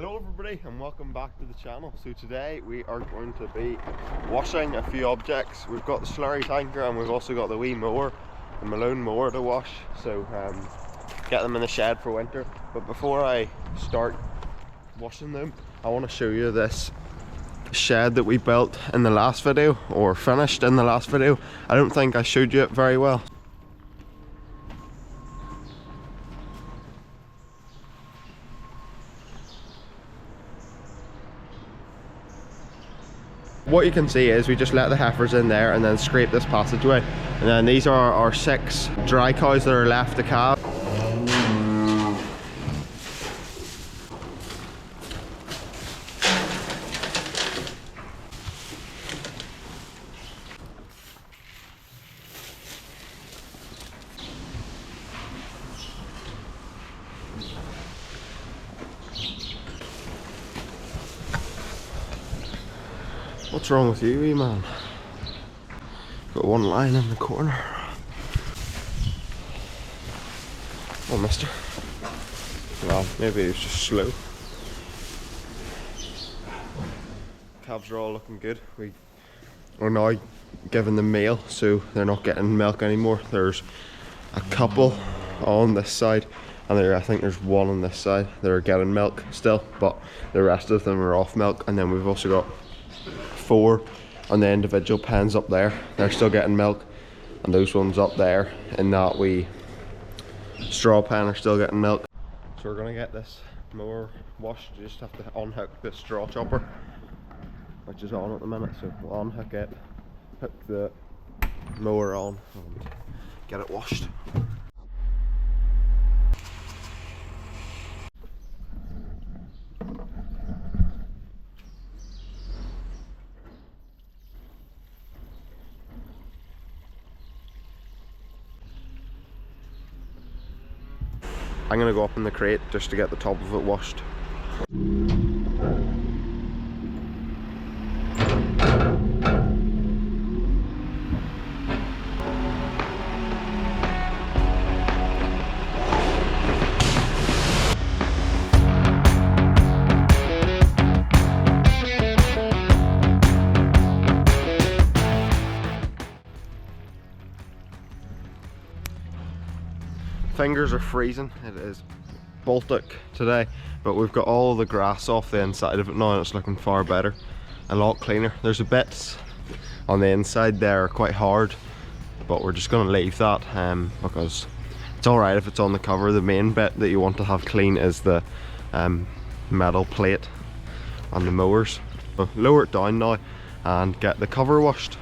Hello everybody and welcome back to the channel. So today we are going to be washing a few objects. We've got the slurry tanker and we've also got the wee mower, the Malone mower to wash. So get them in the shed for winter. But before I start washing them, I want to show you this shed that we built in the last video, or finished in the last video. I don't think I showed you it very well. What you can see is we just let the heifers in there and then scrape this passageway, and then these are our 6 dry cows that are left to calve. What's wrong with you, wee man? Got one lying in the corner. Oh, mister. Well, maybe he's just slow. Calves are all looking good. We are now giving them meal, so they're not getting milk anymore. There's a couple on this side, and I think there's one on this side that are getting milk still, but the rest of them are off milk. And then we've also got 4 on the individual pens up there. They're still getting milk, and those ones up there in that wee straw pen are still getting milk. So we're gonna get this mower washed. You just have to unhook the straw chopper, which is on at the minute. So we'll unhook it, hook the mower on, and get it washed. I'm gonna go up in the crate just to get the top of it washed. Fingers are freezing. It is Baltic today, but we've got all the grass off the inside of it now and it's looking far better, a lot cleaner. There's a bits on the inside there are quite hard, but we're just going to leave that because it's alright if it's on the cover. The main bit that you want to have clean is the metal plate on the mowers. So lower it down now and get the cover washed.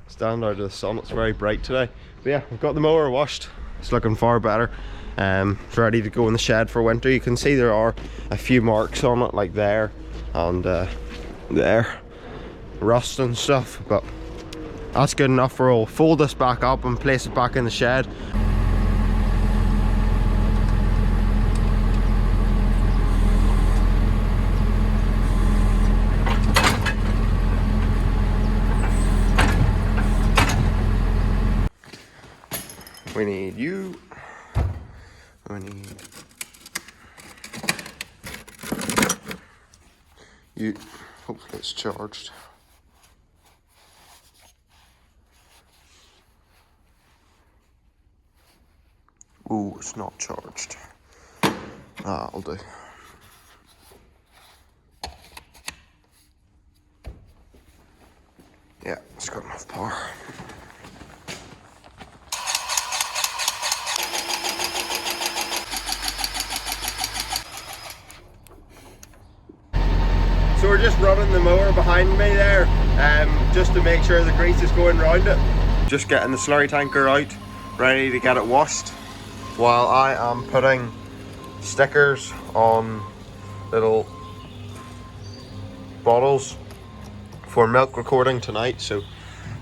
Stand out of the sun, it's very bright today. But yeah, we've got the mower washed, it's looking far better. It's ready to go in the shed for winter. You can see there are a few marks on it, like there and there, rust and stuff, but that's good enough. We'll fold this back up and place it back in the shed. We need you. We need you. Hopefully it's charged. Ooh, it's not charged. That'll do. Yeah, it's got enough power. So we're just running the mower behind me there, just to make sure the grease is going around it. Just getting the slurry tanker out, ready to get it washed, while I am putting stickers on little bottles for milk recording tonight, so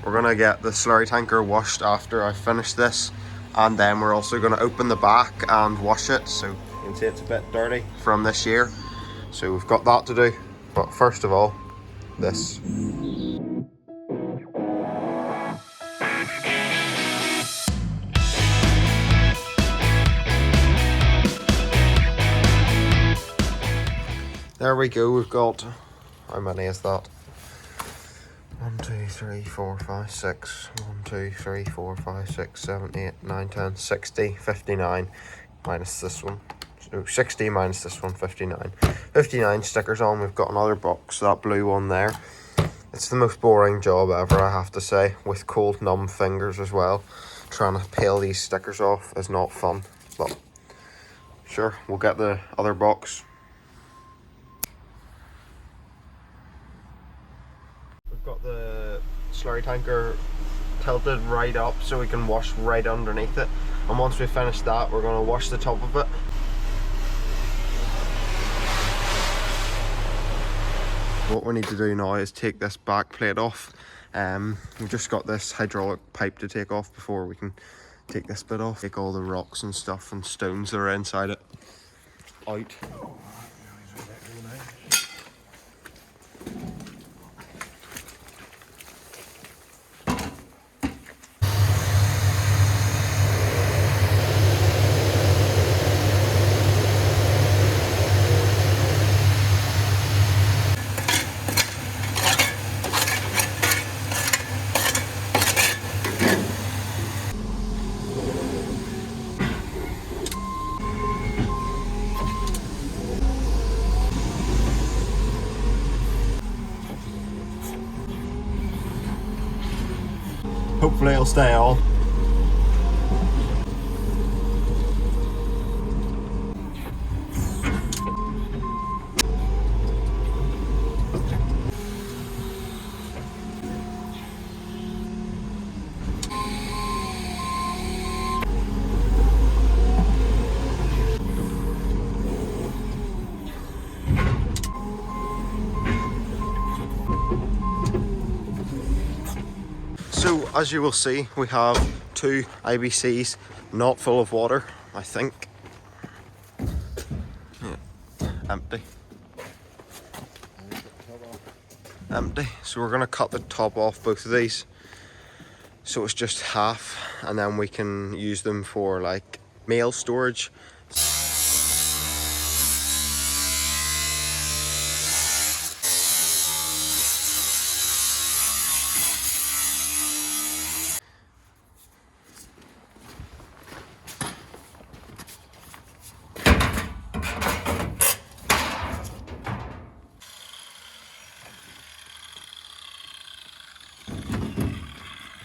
we're gonna get the slurry tanker washed after I finish this, and then we're also gonna open the back and wash it, so you can see it's a bit dirty from this year, so we've got that to do. But first of all, this. There we go, we've got, how many is that? 1, 2, 3, 4, 5, 6. 1, 2, 3, 4, 5, 6, 7, 8, 9, 10, 60, 59, minus this one. So 60 minus this one, 59. 59 stickers on. We've got another box, that blue one there. It's the most boring job ever, I have to say, with cold, numb fingers as well. Trying to peel these stickers off is not fun, but sure, we'll get the other box. We've got the slurry tanker tilted right up so we can wash right underneath it, and once we finish that, we're going to wash the top of it. What we need to do now is take this back plate off. We've just got this hydraulic pipe to take off before we can take this bit off. Take all the rocks and stuff and stones that are inside it out. Hopefully it'll stay on. So as you will see, we have 2 IBCs not full of water, I think. Yeah, empty. Empty. So we're going to cut the top off both of these, so it's just half, and then we can use them for like mail storage.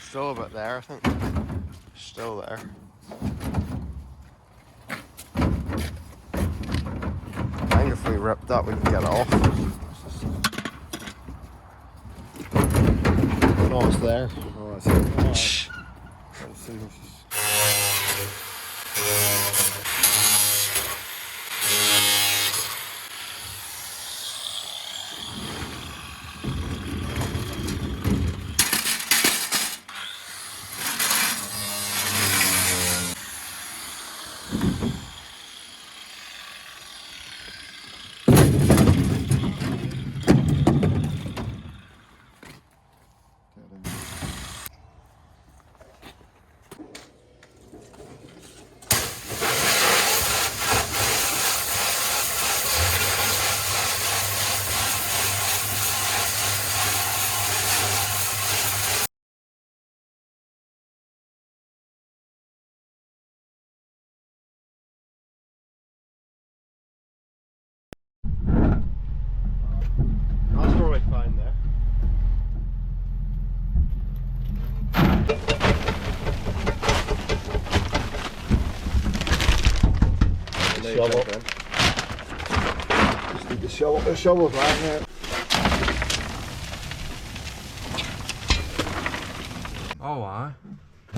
Still a bit there, I think. Still there. I think if we rip that, we can get it off. No, it's there. Oh, that's it. Shh. That's probably fine there. Shovel. Just need the shovel's right there. Oh, aye.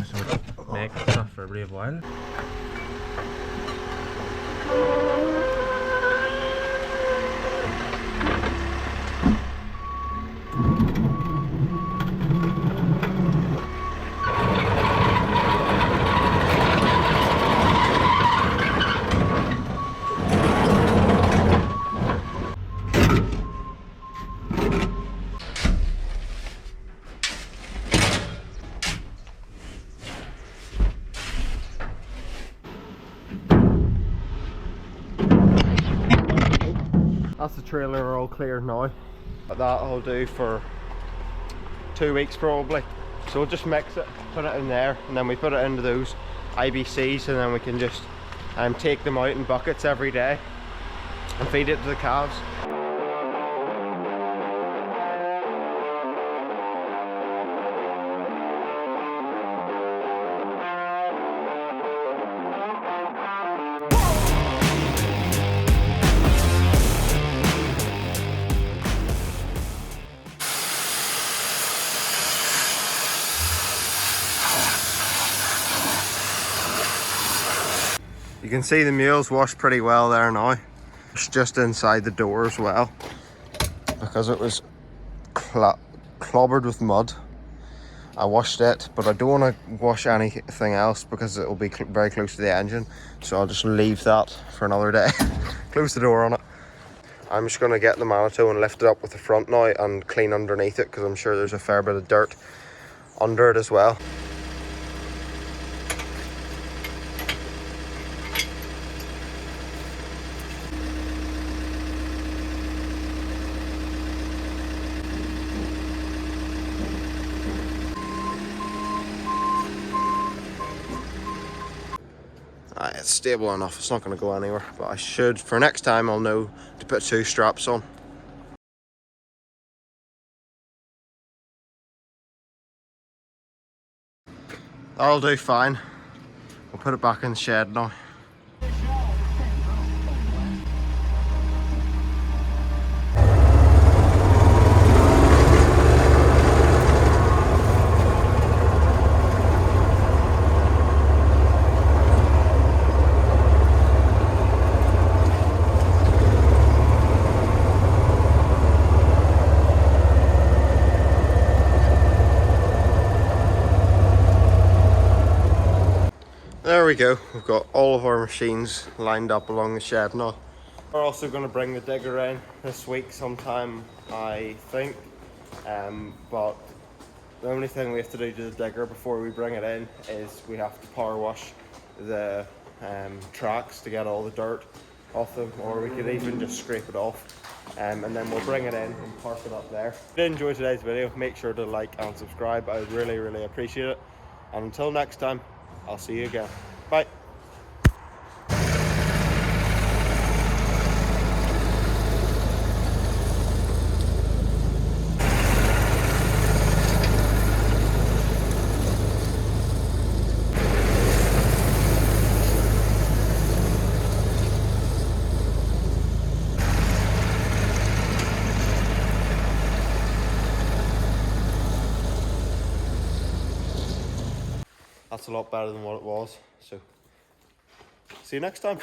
So make stuff for a brave while. That's the trailer all clear now. But that'll do for 2 weeks probably. So we'll just mix it, put it in there, and then we put it into those IBCs, and then we can just take them out in buckets every day and feed it to the calves. You can see the mule's washed pretty well there now. It's just inside the door as well, because it was clobbered with mud. I washed it, but I don't want to wash anything else because it will be very close to the engine, so I'll just leave that for another day. Close the door on it. I'm just going to get the Manitou and lift it up with the front now and clean underneath it, because I'm sure there's a fair bit of dirt under it as well. It's stable enough, it's not going to go anywhere, but I should, for next time, I'll know to put 2 straps on. That'll do fine. We'll put it back in the shed now. There we go, we've got all of our machines lined up along the shed now. We're also going to bring the digger in this week sometime, I think, but the only thing we have to do to the digger before we bring it in is we have to power wash the tracks to get all the dirt off them, or we could even just scrape it off, and then we'll bring it in and park it up there. If you did enjoy today's video, make sure to like and subscribe. I would really appreciate it, and until next time, I'll see you again. Bye. That's a lot better than what it was, so see you next time.